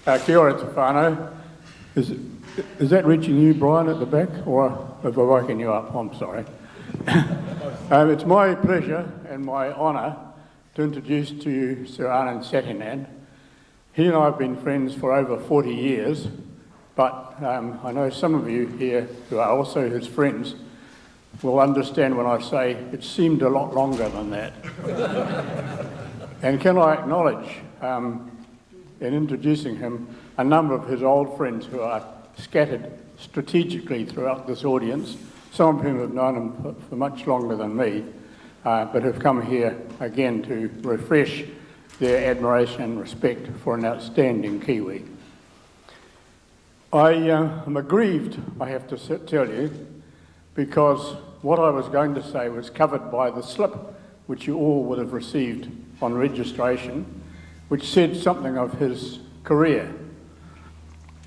Kia ora, te whānau. Is that reaching you, Brian, at the back, or have I woken you up? I'm sorry. It's my pleasure and my honour to introduce to you Sir Anand Satyanand. He and I have been friends for over 40 years, but I know some of you here who are also his friends will understand when I say it seemed a lot longer than that. And can I acknowledge, in introducing him, a number of his old friends who are scattered strategically throughout this audience, some of whom have known him for much longer than me, but have come here again to refresh their admiration and respect for an outstanding Kiwi. I am aggrieved, I have to tell you, because what I was going to say was covered by the slip which you all would have received on registration, which said something of his career.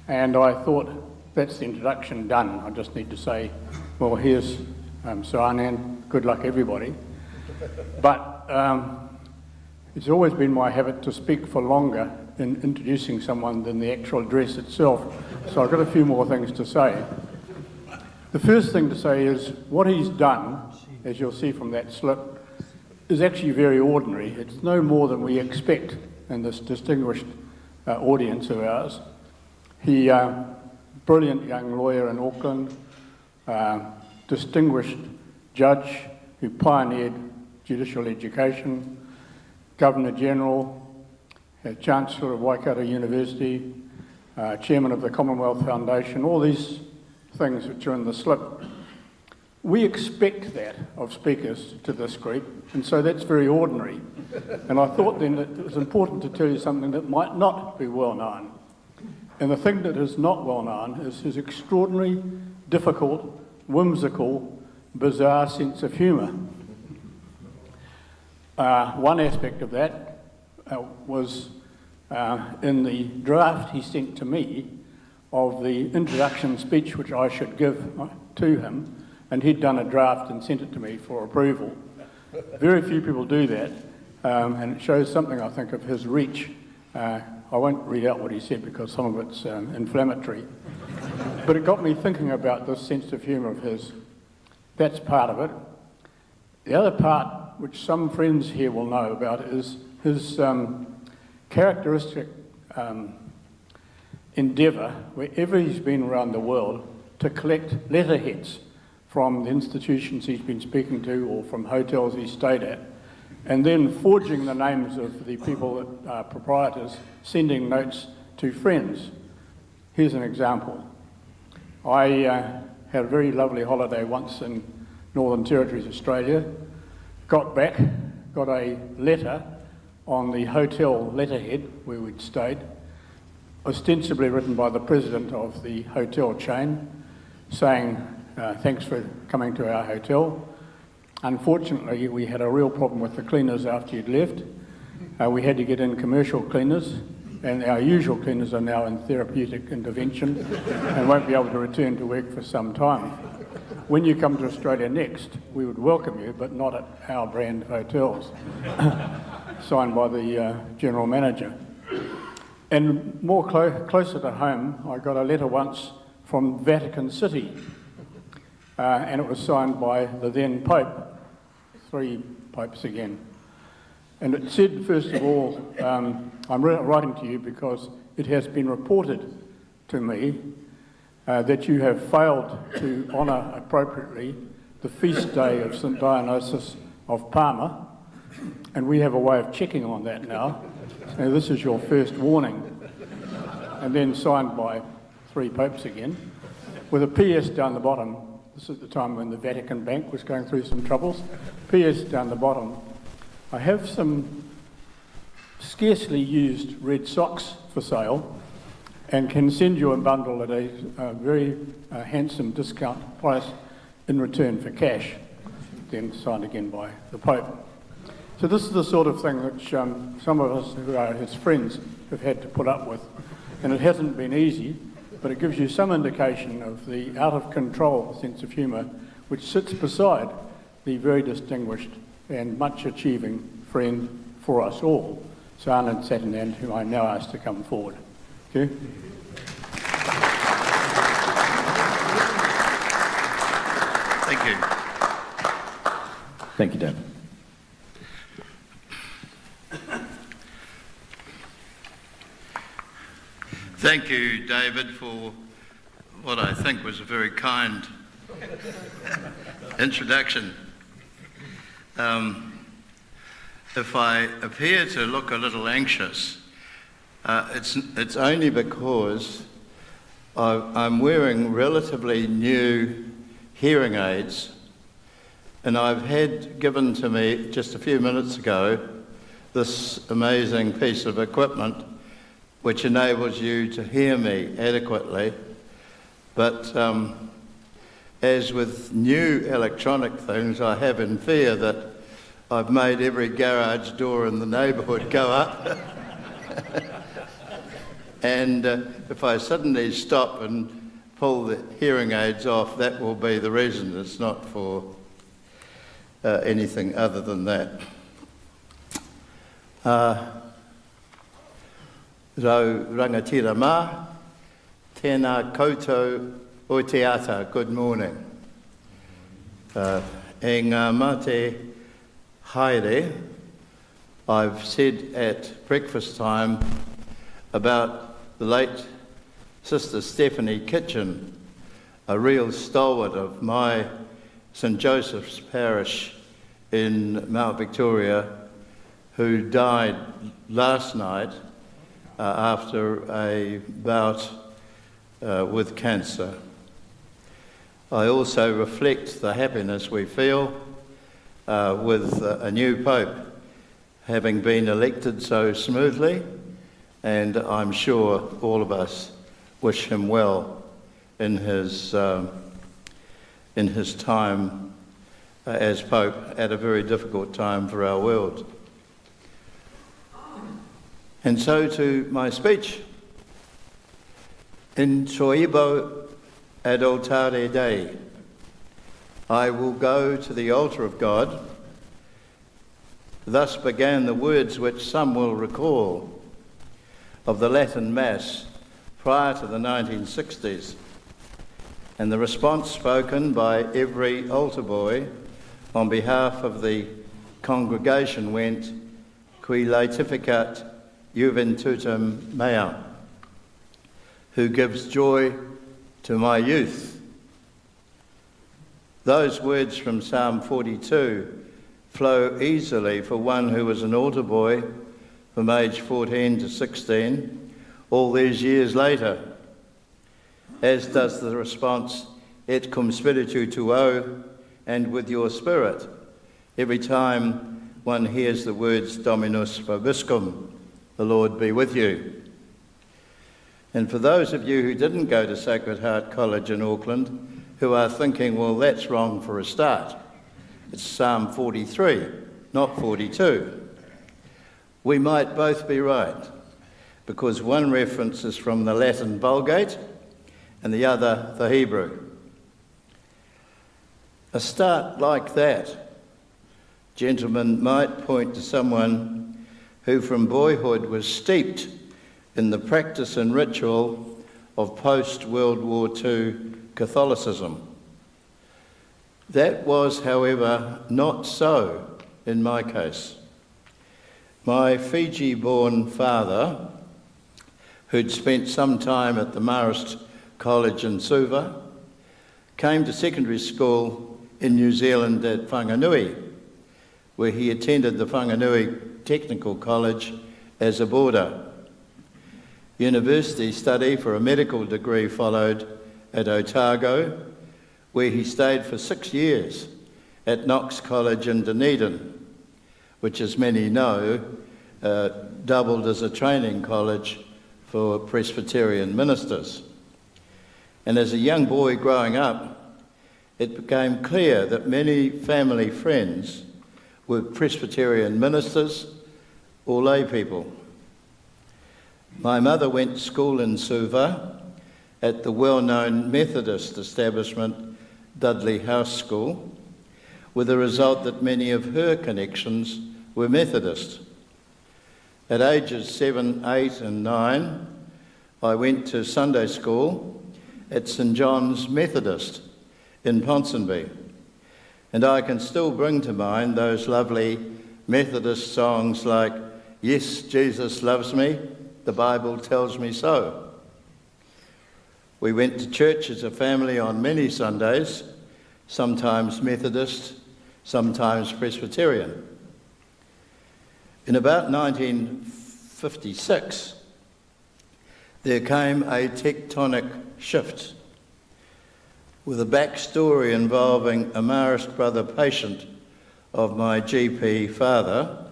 And I thought, that's the introduction done. I just need to say, well, here's Sir Anand, good luck everybody. But it's always been my habit to speak for longer in introducing someone than the actual address itself. So I've got a few more things to say. The first thing to say is what he's done, as you'll see from that slip, is actually very ordinary. It's no more than we expect in this distinguished audience of ours. He, brilliant young lawyer in Auckland, distinguished judge who pioneered judicial education, Governor General, Chancellor of Waikato University, Chairman of the Commonwealth Foundation, all these things which are in the slip. We expect that of speakers to this group, and so that's very ordinary. And I thought then that it was important to tell you something that might not be well known. And the thing that is not well known is his extraordinary, difficult, whimsical, bizarre sense of humour. One aspect of that was in the draft he sent to me of the introduction speech which I should give to him, and he'd done a draft and sent it to me for approval. Very few people do that, and it shows something, I think, of his reach. I won't read out what he said because some of it's inflammatory, but it got me thinking about this sense of humour of his. That's part of it. The other part, which some friends here will know about, is his characteristic endeavour, wherever he's been around the world, to collect letterheads from the institutions he's been speaking to or from hotels he's stayed at, and then forging the names of the people that are proprietors, sending notes to friends. Here's an example. I had a very lovely holiday once in Northern Territories, Australia, got back, got a letter on the hotel letterhead where we'd stayed, ostensibly written by the president of the hotel chain, saying, thanks for coming to our hotel. Unfortunately, we had a real problem with the cleaners after you'd left. We had to get in commercial cleaners, and our usual cleaners are now in therapeutic intervention and won't be able to return to work for some time. When you come to Australia next, we would welcome you, but not at our brand hotels. Signed by the general manager. And more closer to home, I got a letter once from Vatican City, and it was signed by the then Pope, 3 popes again. And it said, first of all, I'm writing to you because it has been reported to me that you have failed to honour appropriately the feast day of St Dionysius of Parma, and we have a way of checking on that now. So this is your first warning. And then signed by 3 popes again, with a PS down the bottom. This is the time when the Vatican Bank was going through some troubles. PS down the bottom. I have some scarcely used red socks for sale and can send you a bundle at a very handsome discount price in return for cash, then signed again by the Pope. So this is the sort of thing which some of us who are his friends have had to put up with, and it hasn't been easy, but it gives you some indication of the out-of-control sense of humour which sits beside the very distinguished and much-achieving friend for us all, Sir Anand Satyanand, whom I now ask to come forward. Okay. Thank you. Thank you, David. Thank you, David, for what I think was a very kind introduction. If I appear to look a little anxious, it's only because I'm wearing relatively new hearing aids, and I've had given to me just a few minutes ago this amazing piece of equipment which enables you to hear me adequately. But as with new electronic things, I have in fear that I've made every garage door in the neighbourhood go up. And if I suddenly stop and pull the hearing aids off, that will be the reason. It's not for anything other than that. Rau rangatira mā, tēnā koutou o te ata, good morning. E ngā mate haere, I've said at breakfast time about the late Sister Stephanie Kitchen, a real stalwart of my St Joseph's parish in Mount Victoria, who died last night after a bout with cancer. I also reflect the happiness we feel with a new Pope having been elected so smoothly, and I'm sure all of us wish him well in his time as Pope at a very difficult time for our world. And so to my speech. In Soibo ad altare Dei, I will go to the altar of God. Thus began the words which some will recall of the Latin Mass prior to the 1960s, and the response spoken by every altar boy on behalf of the congregation went, Qui laetificat juventutem mea, who gives joy to my youth. Those words from Psalm 42 flow easily for one who was an altar boy from age 14 to 16, all these years later, as does the response, Et cum spiritu tuo, and with your spirit, every time one hears the words Dominus vobiscum, the Lord be with you. And for those of you who didn't go to Sacred Heart College in Auckland, who are thinking, well, that's wrong for a start. It's Psalm 43, not 42. We might both be right, because one reference is from the Latin Vulgate and the other the Hebrew. A start like that, gentlemen, might point to someone who from boyhood was steeped in the practice and ritual of post-World War II Catholicism. That was, however, not so in my case. My Fiji-born father, who'd spent some time at the Marist College in Suva, came to secondary school in New Zealand at Whanganui, where he attended the Whanganui Technical College as a boarder. University study for a medical degree followed at Otago, where he stayed for 6 years at Knox College in Dunedin, which, as many know, doubled as a training college for Presbyterian ministers. And as a young boy growing up, it became clear that many family friends were Presbyterian ministers or lay people. My mother went to school in Suva at the well-known Methodist establishment, Dudley House School, with the result that many of her connections were Methodist. At ages 7, 8 and 9, I went to Sunday school at St John's Methodist in Ponsonby, and I can still bring to mind those lovely Methodist songs like "Yes, Jesus loves me, the Bible tells me so." We went to church as a family on many Sundays, sometimes Methodist, sometimes Presbyterian. In about 1956, there came a tectonic shift with a backstory involving a Marist brother patient of my GP father,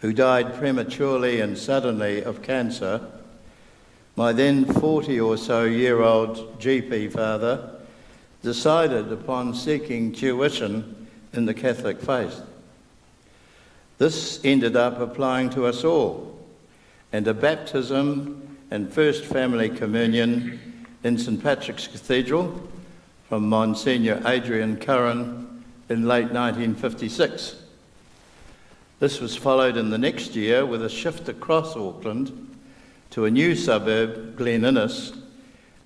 who died prematurely and suddenly of cancer. My then 40 or so year old GP father decided upon seeking tuition in the Catholic faith. This ended up applying to us all, and a baptism and first family communion in St Patrick's Cathedral from Monsignor Adrian Curran in late 1956. This was followed in the next year with a shift across Auckland to a new suburb, Glen Innes,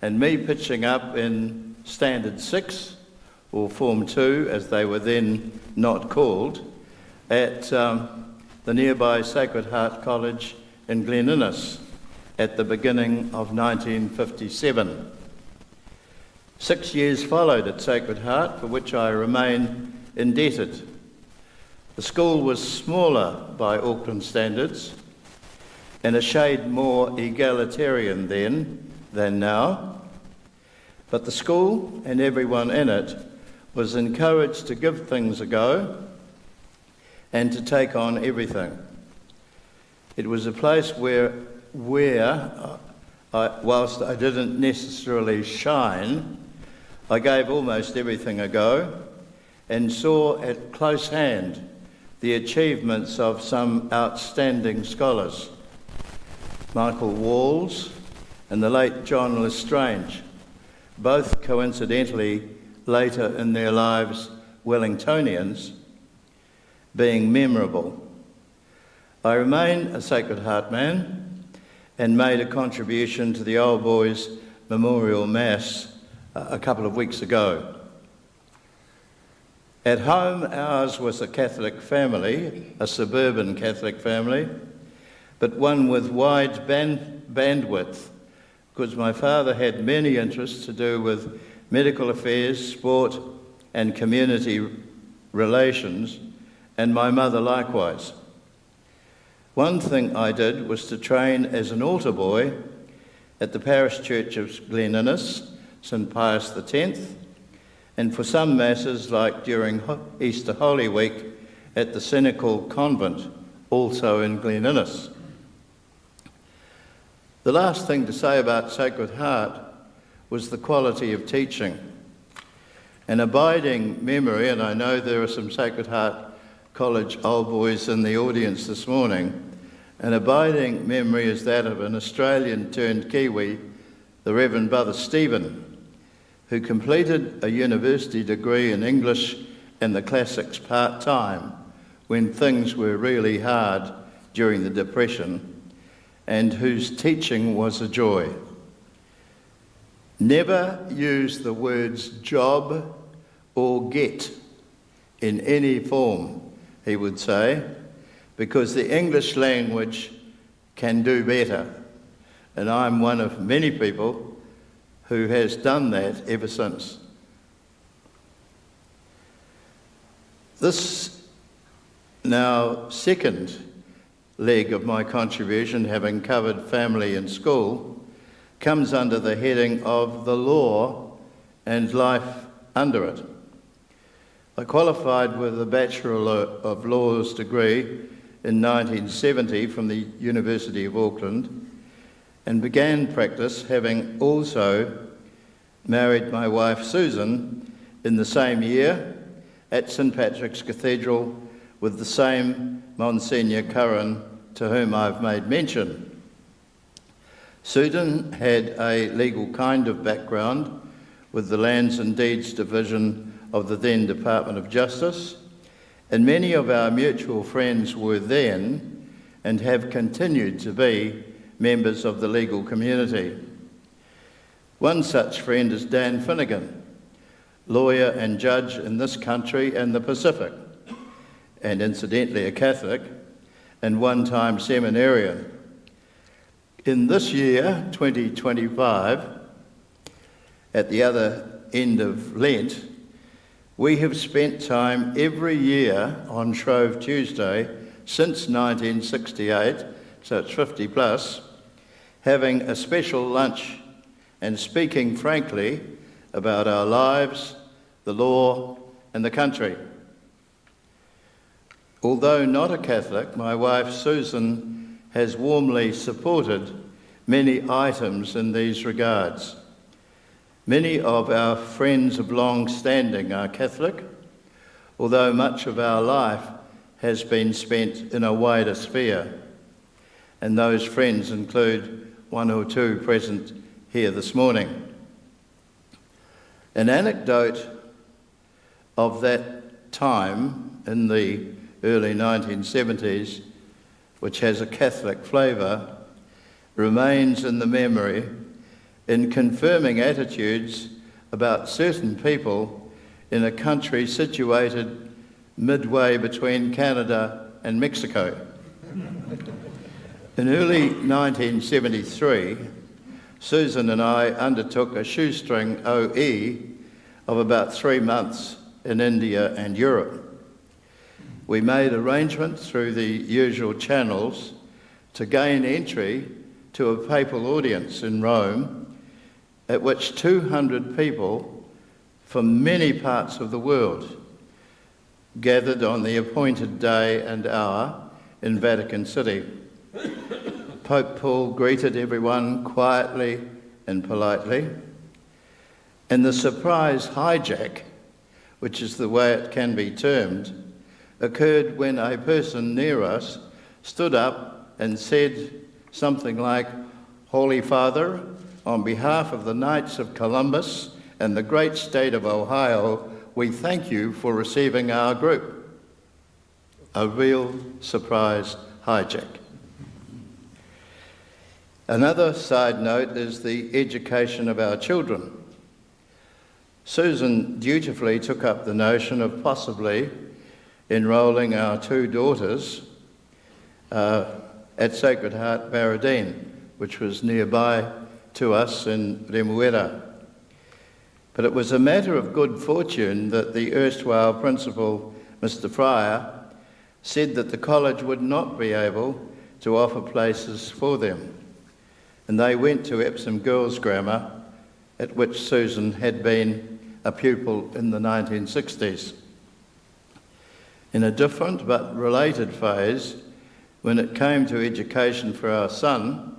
and me pitching up in Standard 6, or Form 2 as they were then not called, at the nearby Sacred Heart College in Glen Innes at the beginning of 1957. 6 years followed at Sacred Heart, for which I remain indebted. The school was smaller by Auckland standards and a shade more egalitarian then than now, but the school and everyone in it was encouraged to give things a go and to take on everything. It was a place where whilst I didn't necessarily shine, I gave almost everything a go and saw at close hand the achievements of some outstanding scholars, Michael Walls and the late John Lestrange, both coincidentally later in their lives Wellingtonians, being memorable. I remain a Sacred Heart man and made a contribution to the Old Boys Memorial Mass a couple of weeks ago. At home, ours was a Catholic family, a suburban Catholic family, but one with wide bandwidth, because my father had many interests to do with medical affairs, sport, and community relations, and my mother likewise. One thing I did was to train as an altar boy at the parish church of Glen Innes, St Pius X, and for some masses, like during Easter Holy Week, at the Senecal Convent, also in Glen Innes. The last thing to say about Sacred Heart was the quality of teaching. An abiding memory, and I know there are some Sacred Heart College old boys in the audience this morning, an abiding memory is that of an Australian turned Kiwi, the Reverend Brother Stephen, who completed a university degree in English and the classics part-time when things were really hard during the Depression, and whose teaching was a joy. Never use the words job or get in any form, he would say, because the English language can do better. And I'm one of many people who has done that ever since. This now second leg of my contribution, having covered family and school, comes under the heading of the law and life under it. I qualified with a Bachelor of Laws degree in 1970 from the University of Auckland and began practice, having also married my wife Susan in the same year at St Patrick's Cathedral with the same Monsignor Curran to whom I've made mention. Susan had a legal kind of background with the Lands and Deeds Division of the then Department of Justice, and many of our mutual friends were then, and have continued to be, members of the legal community. One such friend is Dan Finnegan, lawyer and judge in this country and the Pacific, and incidentally a Catholic, and one-time seminarian. In this year, 2025, at the other end of Lent, we have spent time every year on Shrove Tuesday since 1968, so it's 50 plus, having a special lunch and speaking frankly about our lives, the law, and the country. Although not a Catholic, my wife Susan has warmly supported many items in these regards. Many of our friends of long standing are Catholic, although much of our life has been spent in a wider sphere, and those friends include one or two present here this morning. An anecdote of that time in the early 1970s, which has a Catholic flavour, remains in the memory in confirming attitudes about certain people in a country situated midway between Canada and Mexico. In early 1973, Susan and I undertook a shoestring OE of about 3 months in India and Europe. We made arrangements through the usual channels to gain entry to a papal audience in Rome, at which 200 people from many parts of the world gathered on the appointed day and hour in Vatican City. Pope Paul greeted everyone quietly and politely, and the surprise hijack, which is the way it can be termed, occurred when a person near us stood up and said something like, "Holy Father, on behalf of the Knights of Columbus and the great state of Ohio, we thank you for receiving our group." A real surprise hijack. Another side note is the education of our children. Susan dutifully took up the notion of possibly enrolling our 2 daughters at Sacred Heart Barradine, which was nearby to us in Remuera. But it was a matter of good fortune that the erstwhile principal, Mr. Fryer, said that the college would not be able to offer places for them, and they went to Epsom Girls' Grammar, at which Susan had been a pupil in the 1960s. In a different but related phase, when it came to education for our son,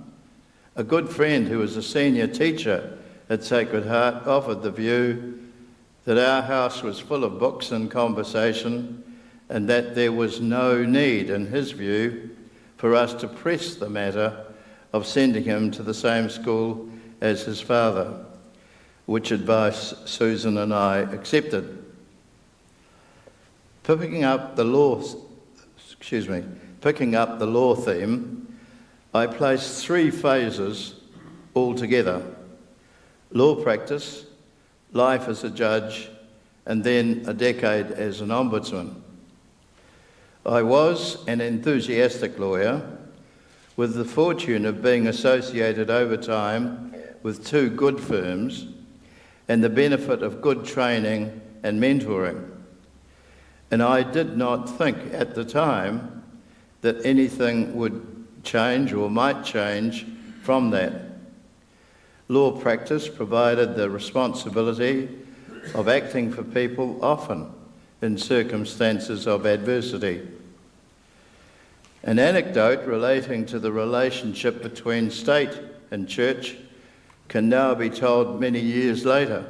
a good friend who was a senior teacher at Sacred Heart offered the view that our house was full of books and conversation, and that there was no need, in his view, for us to press the matter of sending him to the same school as his father, which advice Susan and I accepted. Picking up the law theme, I placed 3 phases altogether: law practice, life as a judge, and then a decade as an ombudsman. I was an enthusiastic lawyer, with the fortune of being associated over time with 2 good firms and the benefit of good training and mentoring. And I did not think at the time that anything would change or might change from that. Law practice provided the responsibility of acting for people, often in circumstances of adversity. An anecdote relating to the relationship between state and church can now be told many years later.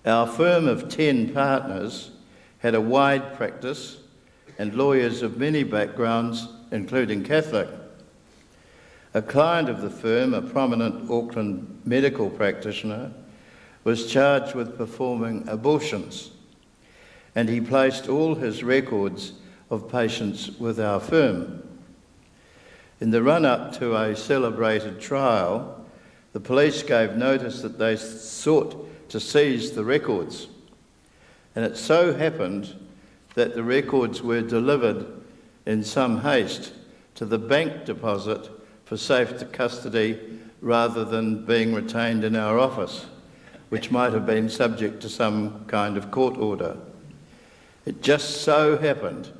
Our firm of 10 partners had a wide practice and lawyers of many backgrounds, including Catholic. A client of the firm, a prominent Auckland medical practitioner, was charged with performing abortions, and he placed all his records of patients with our firm. In the run-up to a celebrated trial, the police gave notice that they sought to seize the records. And it so happened that the records were delivered in some haste to the bank deposit for safe custody rather than being retained in our office, which might have been subject to some kind of court order. It just so happened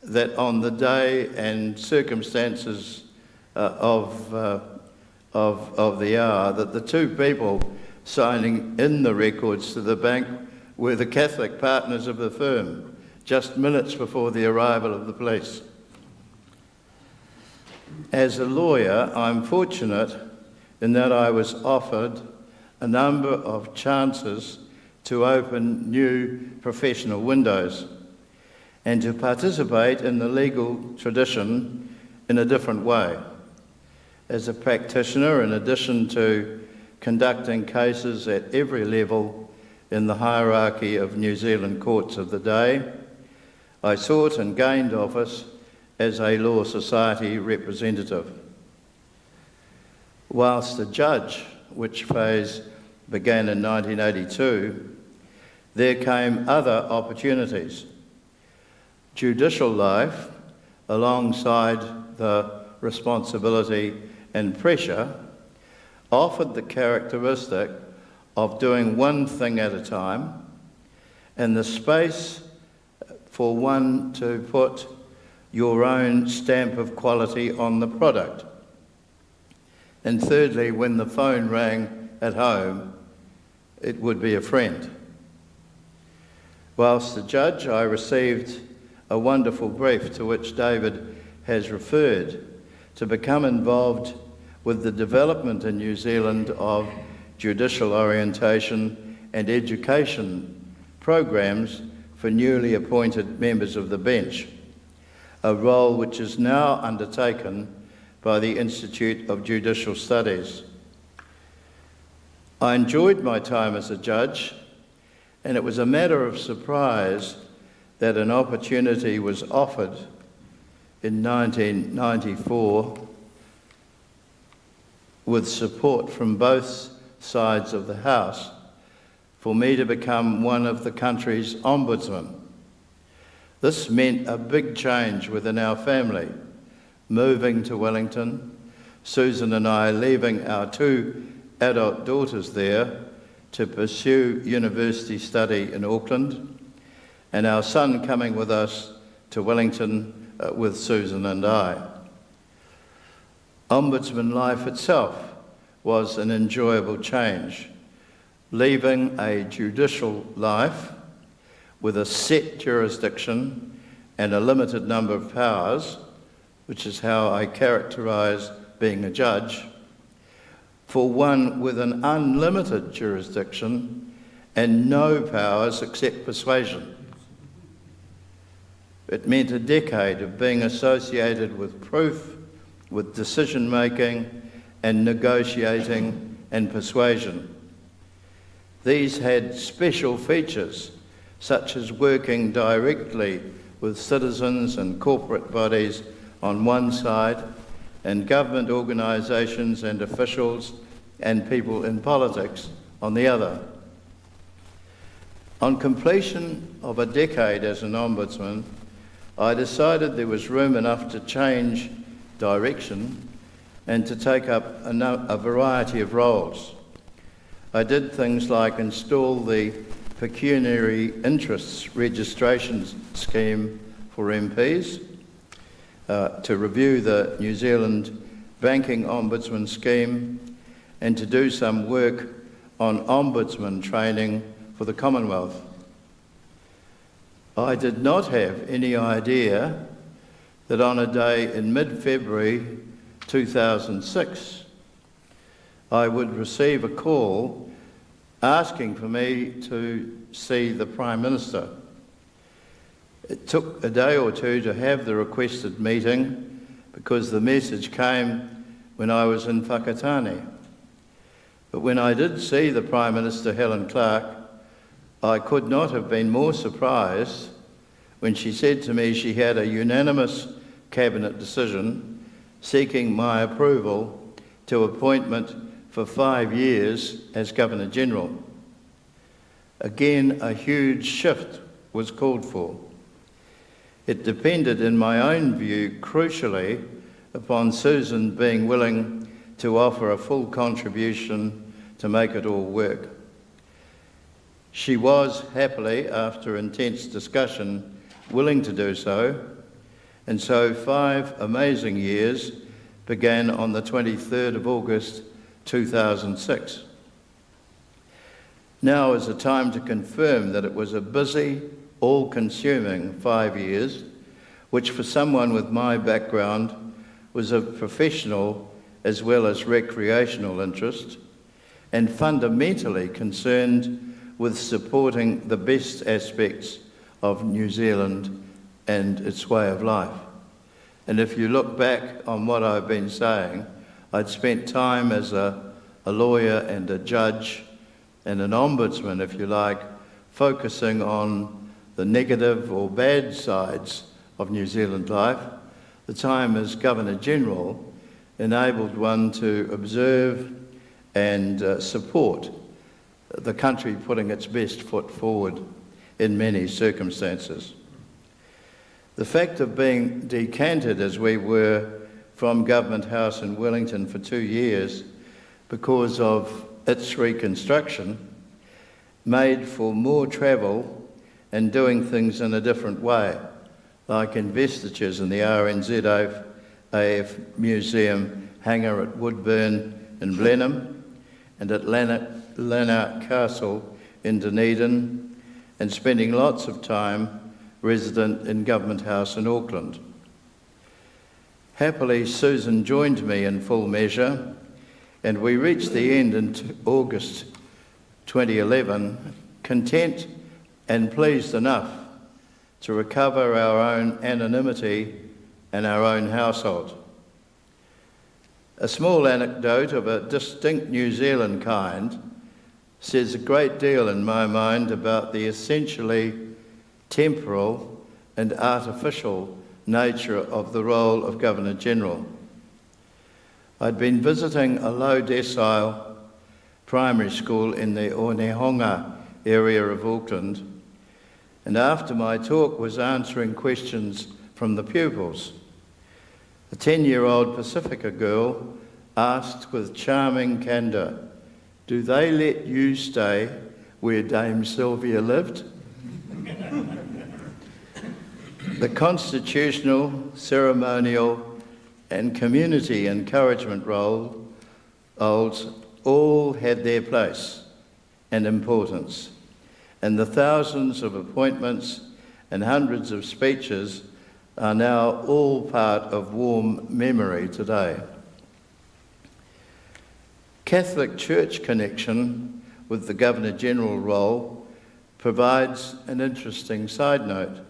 that on the day and circumstances of the hour, that the two people signing in the records to the bank were the Catholic partners of the firm, just minutes before the arrival of the police. As a lawyer, I'm fortunate in that I was offered a number of chances to open new professional windows and to participate in the legal tradition in a different way. As a practitioner, in addition to conducting cases at every level in the hierarchy of New Zealand courts of the day, I sought and gained office as a Law Society representative. Whilst a judge, which phase began in 1982, there came other opportunities. Judicial life, alongside the responsibility and pressure, offered the characteristic of doing one thing at a time and the space for one to put your own stamp of quality on the product. And thirdly, when the phone rang at home, it would be a friend. Whilst a judge, I received a wonderful brief to which David has referred to become involved with the development in New Zealand of judicial orientation and education programs for newly appointed members of the bench, a role which is now undertaken by the Institute of Judicial Studies. I enjoyed my time as a judge, and it was a matter of surprise that an opportunity was offered in 1994 with support from both sides of the House for me to become one of the country's ombudsmen. This meant a big change within our family, moving to Wellington, Susan and I leaving our two adult daughters there to pursue university study in Auckland, and our son coming with us to Wellington with Susan and I. Ombudsman life itself was an enjoyable change, leaving a judicial life with a set jurisdiction and a limited number of powers, which is how I characterise being a judge, for one with an unlimited jurisdiction and no powers except persuasion. It meant a decade of being associated with proof, with decision-making and negotiating and persuasion. These had special features, such as working directly with citizens and corporate bodies on one side, and government organisations and officials and people in politics on the other. On completion of a decade as an ombudsman, I decided there was room enough to change direction and to take up a variety of roles. I did things like install the pecuniary interests registration scheme for MPs, to review the New Zealand Banking Ombudsman Scheme, and to do some work on ombudsman training for the Commonwealth. I did not have any idea that on a day in mid-February 2006, I would receive a call asking for me to see the Prime Minister. It took a day or two to have the requested meeting because the message came when I was in Whakatane. But when I did see the Prime Minister, Helen Clark, I could not have been more surprised when she said to me she had a unanimous cabinet decision seeking my approval to appointment for 5 years as Governor-General. Again, a huge shift was called for. It depended, in my own view, crucially upon Susan being willing to offer a full contribution to make it all work. She was happily, after intense discussion, willing to do so, and so 5 amazing years began on the 23rd of August 2006. Now is the time to confirm that it was a busy, all-consuming 5 years, which for someone with my background was of professional as well as recreational interest, and fundamentally concerned with supporting the best aspects of New Zealand and its way of life. And if you look back on what I've been saying, I'd spent time as a lawyer and a judge and an ombudsman, if you like, focusing on the negative or bad sides of New Zealand life. The time as Governor-General enabled one to observe and support the country putting its best foot forward in many circumstances. The fact of being decanted as we were from Government House in Wellington for 2 years because of its reconstruction made for more travel and doing things in a different way, like investitures in the RNZAF Museum hangar at Woodburn in Blenheim and at Lanark Castle in Dunedin, and spending lots of time resident in Government House in Auckland. Happily, Susan joined me in full measure, and we reached the end in August 2011, content and pleased enough to recover our own anonymity and our own household. A small anecdote of a distinct New Zealand kind says a great deal in my mind about the essentially temporal and artificial nature of the role of Governor-General. I'd been visiting a low decile primary school in the Onehonga area of Auckland, and after my talk was answering questions from the pupils. A 10-year-old Pacifica girl asked with charming candour, "Do they let you stay where Dame Sylvia lived?" The constitutional, ceremonial and community encouragement roles all had their place and importance, and the thousands of appointments and hundreds of speeches are now all part of warm memory today. Catholic Church connection with the Governor-General role provides an interesting side note.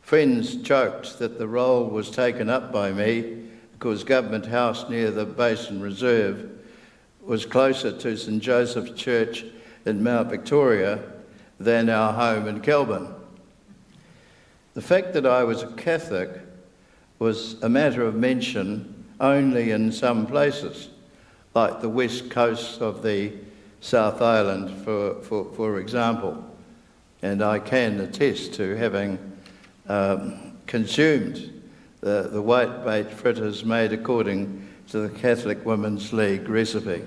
Friends joked that the role was taken up by me because Government House near the Basin Reserve was closer to St Joseph's Church in Mount Victoria than our home in Kelburn. The fact that I was a Catholic was a matter of mention only in some places, like the west coast of the South Island, for example. And I can attest to having consumed the whitebait fritters made according to the Catholic Women's League recipe.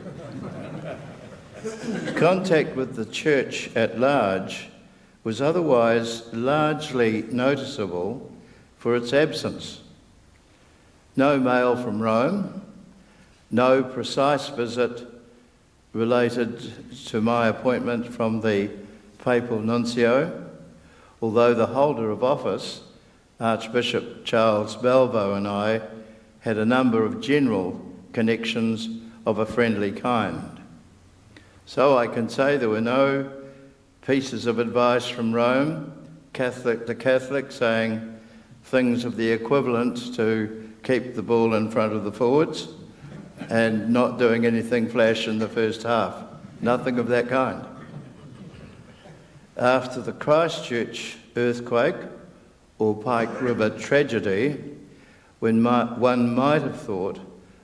Contact with the church at large was otherwise largely noticeable for its absence. No mail from Rome, no precise visit related to my appointment from the papal nuncio, although the holder of office, Archbishop Charles Balvo, and I had a number of general connections of a friendly kind. So I can say there were no pieces of advice from Rome, Catholic to Catholic, saying things of the equivalent to keep the ball in front of the forwards and not doing anything flash in the first half. Nothing of that kind. After the Christchurch earthquake or Pike River tragedy, when one might have thought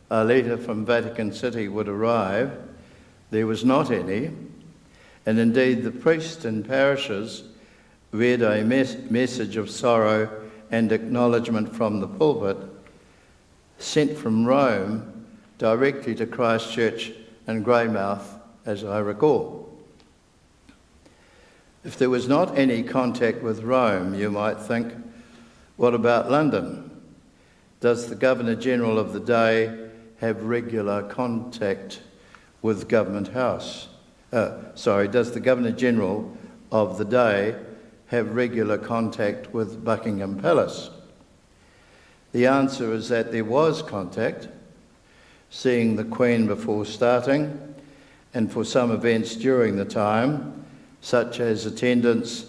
a leader from Vatican City would arrive, there was not any, and indeed the priests in parishes read a message of sorrow and acknowledgement from the pulpit, sent from Rome directly to Christchurch and Greymouth, as I recall. If there was not any contact with Rome, you might think, what about London? Does the Governor-General of the day have regular contact with Government House? Does the Governor-General of the day have regular contact with Buckingham Palace? The answer is that there was contact, seeing the Queen before starting, and for some events during the time, such as attendance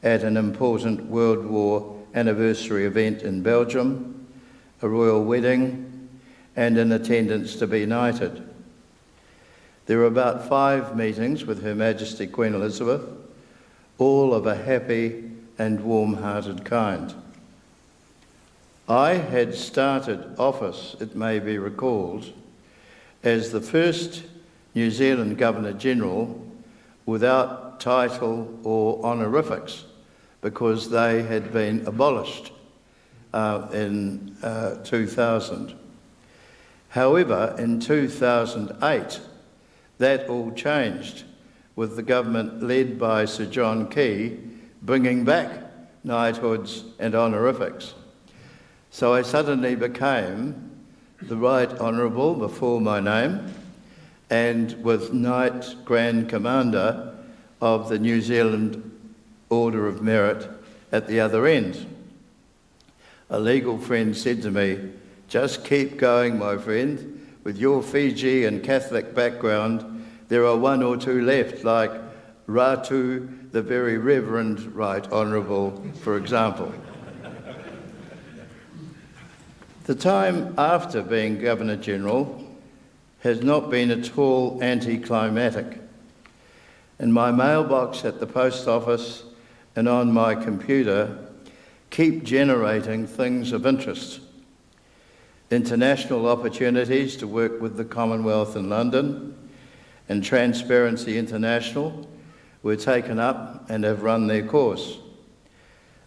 at an important World War anniversary event in Belgium, a royal wedding, and in attendance to be knighted. There were about 5 meetings with Her Majesty Queen Elizabeth, all of a happy and warm-hearted kind. I had started office, it may be recalled, as the first New Zealand Governor-General without title or honorifics, because they had been abolished in 2000. However, in 2008, that all changed, with the government led by Sir John Key bringing back knighthoods and honorifics. So I suddenly became the Right Honourable before my name, and with Knight Grand Commander of the New Zealand Order of Merit at the other end. A legal friend said to me, "Just keep going, my friend. With your Fiji and Catholic background, there are 1 or 2 left, like Ratu, the Very Reverend Right Honourable, for example." The time after being Governor-General has not been at all anticlimactic. And my mailbox at the post office and on my computer keep generating things of interest. International opportunities to work with the Commonwealth in London and Transparency International were taken up and have run their course.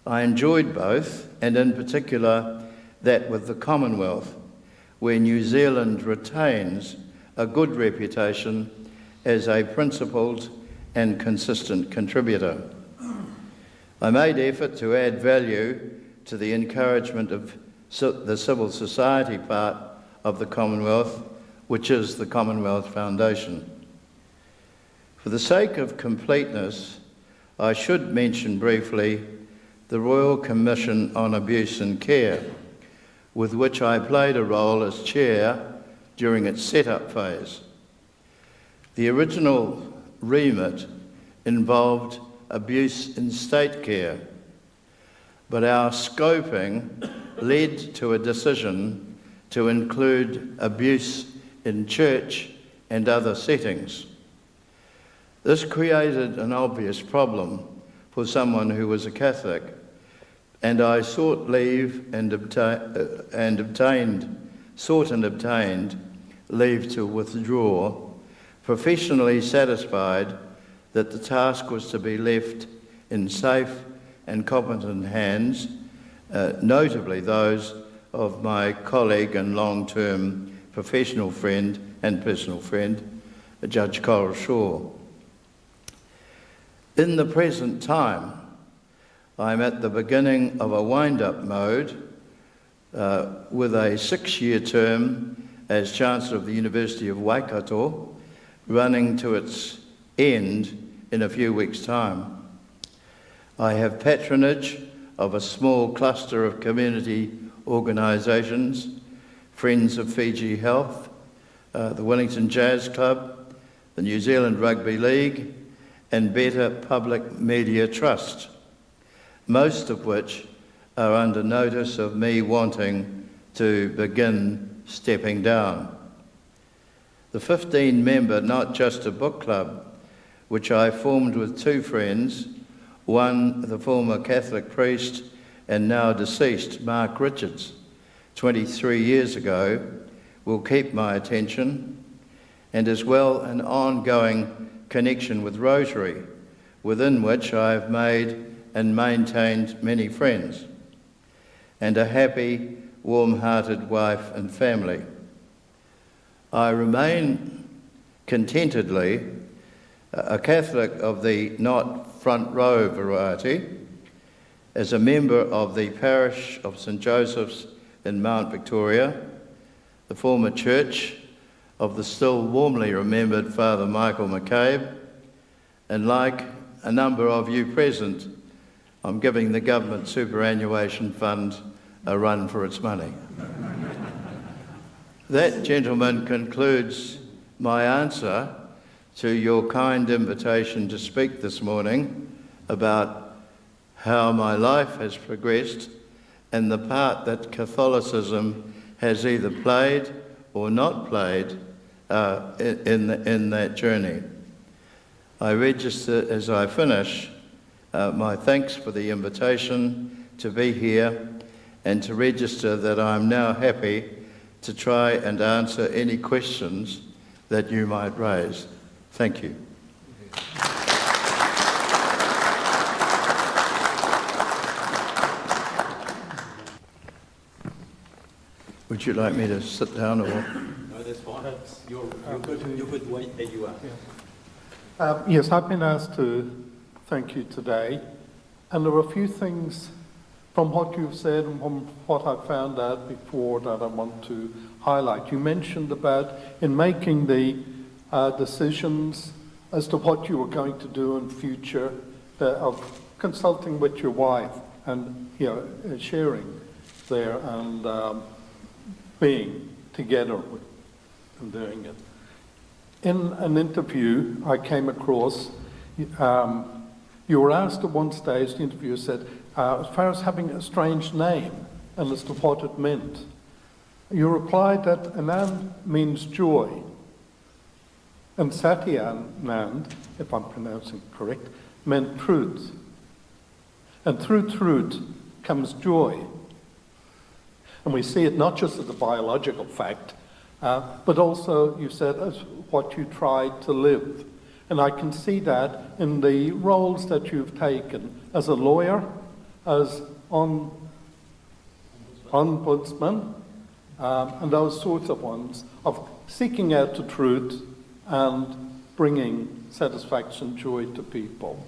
I enjoyed both, and in particular that with the Commonwealth, where New Zealand retains a good reputation as a principled and consistent contributor. I made effort to add value to the encouragement of the civil society part of the Commonwealth, which is the Commonwealth Foundation. For the sake of completeness, I should mention briefly the Royal Commission on Abuse and Care, with which I played a role as chair during its set-up phase. The original remit involved abuse in state care, but our scoping led to a decision to include abuse in church and other settings. This created an obvious problem for someone who was a Catholic, and I sought leave and obtained leave to withdraw, professionally satisfied that the task was to be left in safe and competent hands, notably those of my colleague and long-term professional friend and personal friend, Judge Coral Shaw. In the present time, I'm at the beginning of a wind-up mode with a 6-year term as Chancellor of the University of Waikato, running to its end in a few weeks' time. I have patronage of a small cluster of community organisations, Friends of Fiji Health, the Wellington Jazz Club, the New Zealand Rugby League, and Better Public Media Trust, most of which are under notice of me wanting to begin stepping down. The 15-member Not Just a Book Club, which I formed with 2 friends, one the former Catholic priest and now deceased Mark Richards, 23 years ago will keep my attention, and as well an ongoing connection with Rotary, within which I have made and maintained many friends, and a happy, warm-hearted wife and family. I remain contentedly a Catholic of the not front row variety, as a member of the parish of St Joseph's in Mount Victoria, the former church of the still warmly remembered Father Michael McCabe, and like a number of you present, I'm giving the Government Superannuation Fund a run for its money. That, gentlemen, concludes my answer to your kind invitation to speak this morning about how my life has progressed and the part that Catholicism has either played or not played in that journey. I register, as I finish, my thanks for the invitation to be here and to register that I'm now happy to try and answer any questions that you might raise. Thank you. Would you like me to sit down or? No, that's fine. You're good wait where you are. Yeah. Yes, I've been asked to thank you today, and there are a few things from what you've said and from what I found out before that I want to highlight. You mentioned about in making the decisions as to what you were going to do in future, of consulting with your wife and sharing there and being together and doing it. In an interview I came across, you were asked at one stage, the interviewer said, as far as having a strange name and as to what it meant. You replied that Anand means joy, and Satyanand, if I'm pronouncing it correct, meant truth. And through truth comes joy. And we see it not just as a biological fact, but also, you said, as what you try to live. And I can see that in the roles that you've taken as a lawyer, as ombudsman, and those sorts of ones, of seeking out the truth and bringing satisfaction, joy to people.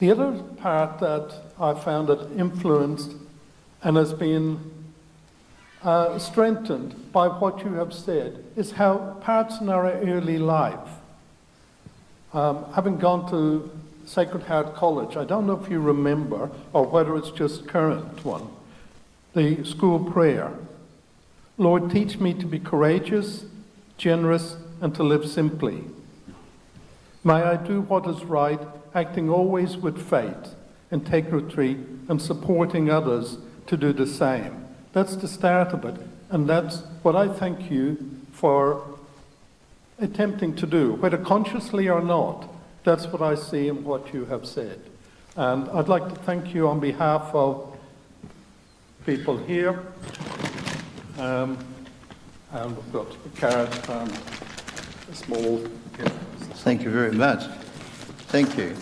The other part that I found that influenced and has been strengthened by what you have said is how parts in our early life, having gone to Sacred Heart College, I don't know if you remember or whether it's just current one, the school prayer. Lord, teach me to be courageous, generous, and to live simply. May I do what is right, acting always with faith, integrity, and supporting others to do the same. That's the start of it, and that's what I thank you for attempting to do, whether consciously or not. That's what I see in what you have said. And I'd like to thank you on behalf of people here, and we've got a carrot and a small... Thank you very much. Thank you.